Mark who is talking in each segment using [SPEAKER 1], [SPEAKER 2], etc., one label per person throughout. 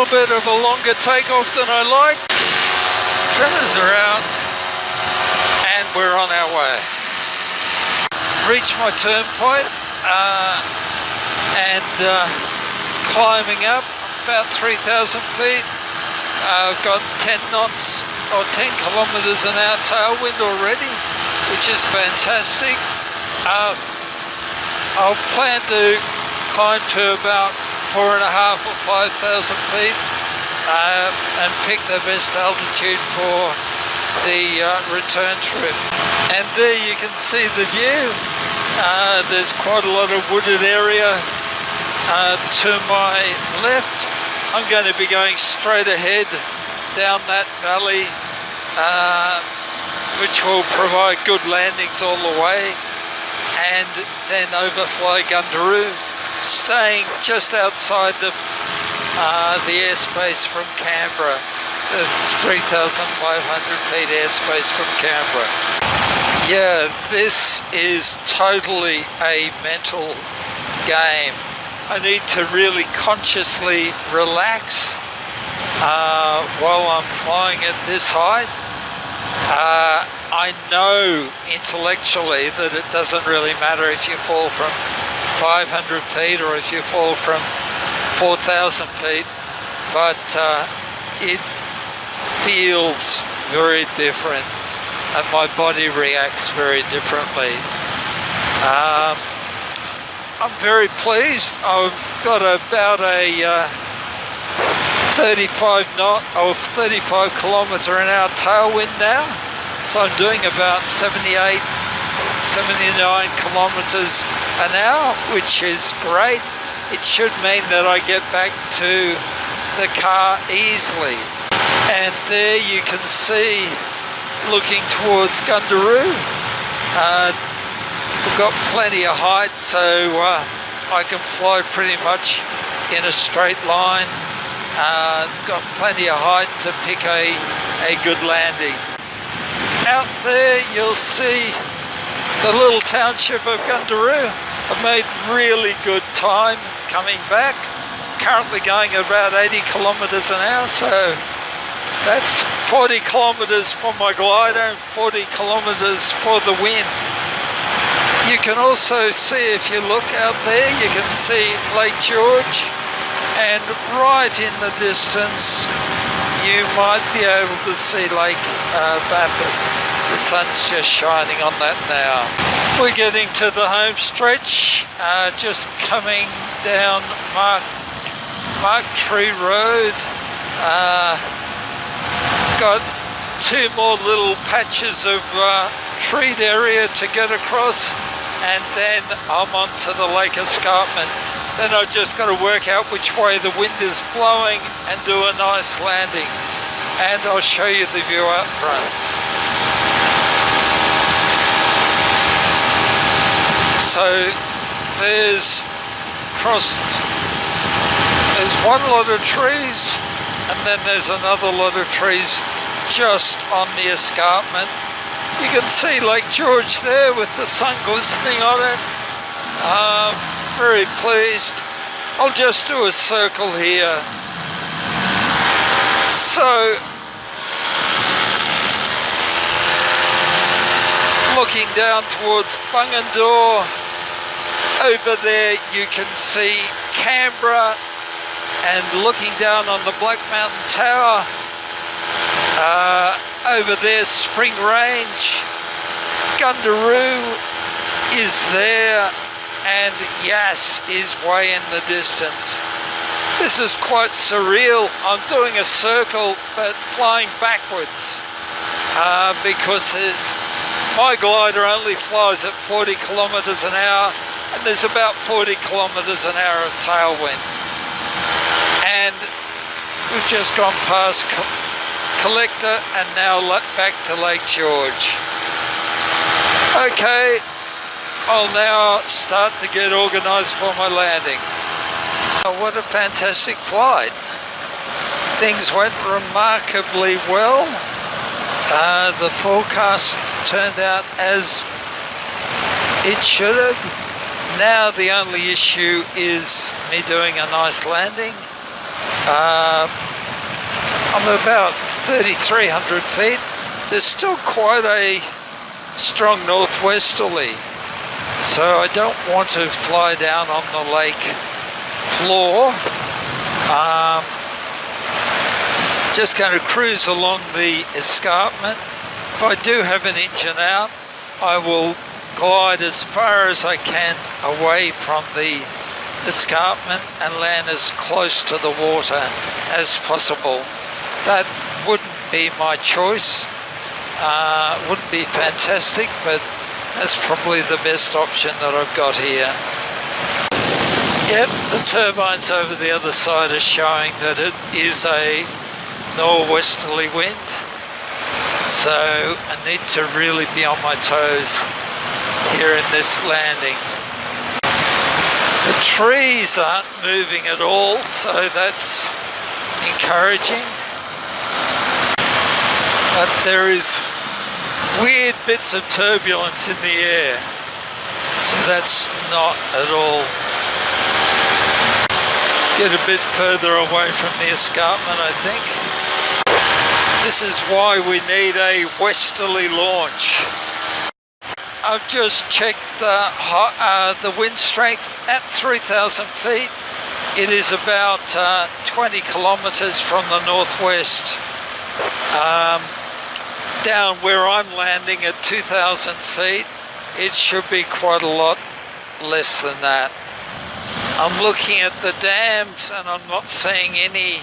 [SPEAKER 1] little bit of a longer takeoff than I like. Trimmers are out and we're on our way. Reached my turn point and climbing up about 3,000 feet. I've got 10 knots or 10 kilometers an hour tailwind already, which is fantastic. I'll plan to climb to about 4,500 or 5,000 feet and pick the best altitude for the return trip. And there you can see the view. There's quite a lot of wooded area to my left. I'm going to be going straight ahead down that valley, which will provide good landings all the way, and then overfly Gundaroo, staying just outside the airspace from Canberra, the 3,500 feet airspace from Canberra. Yeah, this is totally a mental game. I need to really consciously relax while I'm flying at this height. I know intellectually that it doesn't really matter if you fall from 500 feet or if you fall from 4,000 feet, but it feels very different and my body reacts very differently. I'm very pleased. I've got about a 35 kilometre an hour tailwind now. So I'm doing about 78, 79 kilometres an hour, which is great. It should mean that I get back to the car easily. And there you can see, looking towards Gundaroo, we've got plenty of height, so I can fly pretty much in a straight line. Got plenty of height to pick a good landing. Out there you'll see the little township of Gundaroo. I've made really good time coming back. Currently going about 80 kilometres an hour, so that's 40 kilometres for my glider and 40 kilometres for the wind. You can also see, if you look out there, you can see Lake George, and right in the distance you might be able to see Lake Bathurst. The sun's just shining on that now. We're getting to the home stretch, just coming down Mark Tree Road. Got two more little patches of treed area to get across, and then I'm onto the lake escarpment. Then I've just got to work out which way the wind is blowing and do a nice landing. And I'll show you the view out front. So there's one lot of trees, and then there's another lot of trees just on the escarpment. You can see Lake George there with the sun glistening on it. Very pleased. I'll just do a circle here. So, looking down towards Bungendore, over there you can see Canberra, and looking down on the Black Mountain Tower, over there Spring Range, Gundaroo is there, and Yass is way in the distance. This is quite surreal. I'm doing a circle but flying backwards because my glider only flies at 40 kilometres an hour, and there's about 40 kilometres an hour of tailwind. And we've just gone past Collector and now back to Lake George. Okay, I'll now start to get organised for my landing. Oh, what a fantastic flight. Things went remarkably well. The forecast turned out as it should have. Now the only issue is me doing a nice landing. I'm about 3,300 feet. There's still quite a strong northwesterly, so I don't want to fly down on the lake floor. Just going to cruise along the escarpment. If I do have an engine out, I will glide as far as I can away from the escarpment and land as close to the water as possible. That wouldn't be my choice. Wouldn't be fantastic, but that's probably the best option that I've got here. Yep, the turbines over the other side are showing that it is a northwesterly wind, so I need to really be on my toes here in this landing. The trees aren't moving at all, so that's encouraging, but there is weird bits of turbulence in the air, so that's not at all. Get a bit further away from the escarpment, I think. This is why we need a westerly launch. I've just checked the wind strength at 3,000 feet. It is about 20 kilometers from the northwest. Down where I'm landing at 2,000 feet, it should be quite a lot less than that. I'm looking at the dams and I'm not seeing any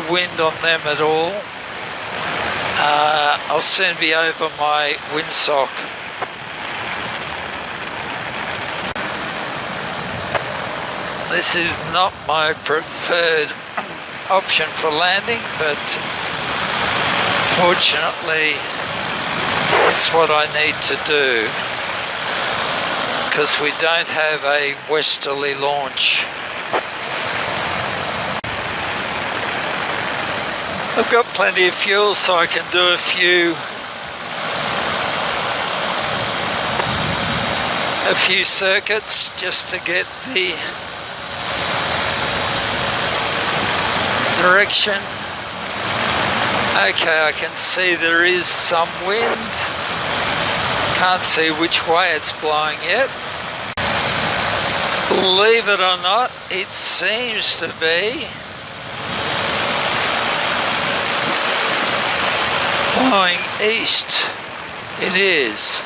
[SPEAKER 1] wind on them at all. I'll soon be over my windsock. This is not my preferred option for landing, but fortunately it's what I need to do, because we don't have a westerly launch. I've got plenty of fuel, so I can do a few circuits just to get the direction. Okay, I can see there is some wind. Can't see which way it's blowing yet. Believe it or not, it seems to be blowing east. It is.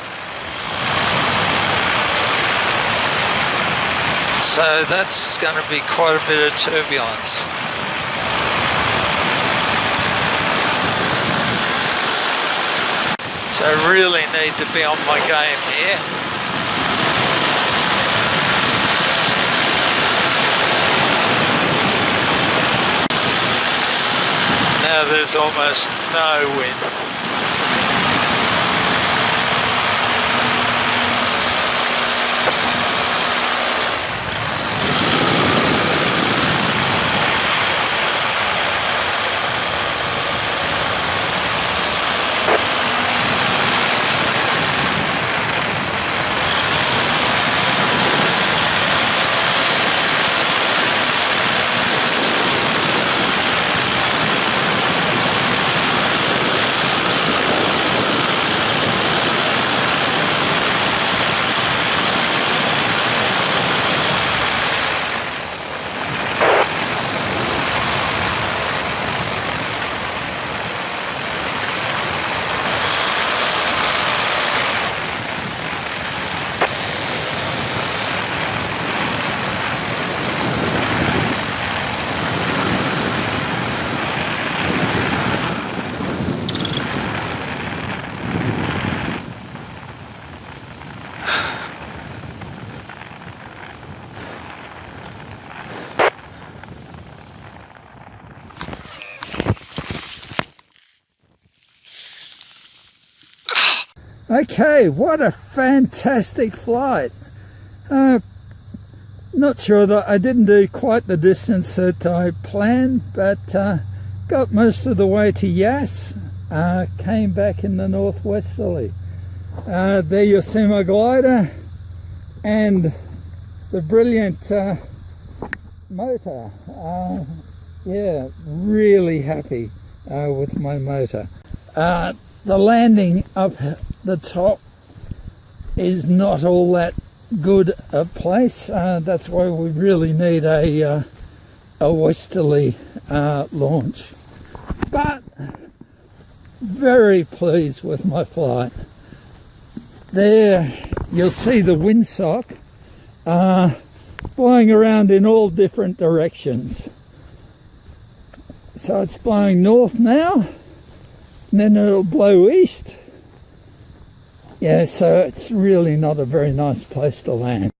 [SPEAKER 1] So that's going to be quite a bit of turbulence. So I really need to be on my game here. Now there's almost no wind. Okay, what a fantastic flight. Not sure that I didn't do quite the distance that I planned, but got most of the way to Yass, came back in the northwesterly. There you'll see my glider, and the brilliant motor. Yeah, really happy with my motor. The landing up the top is not all that good a place. That's why we really need a westerly launch. But very pleased with my flight. There you'll see the windsock blowing around in all different directions. So it's blowing north now, and then it'll blow east. Yeah, so it's really not a very nice place to land.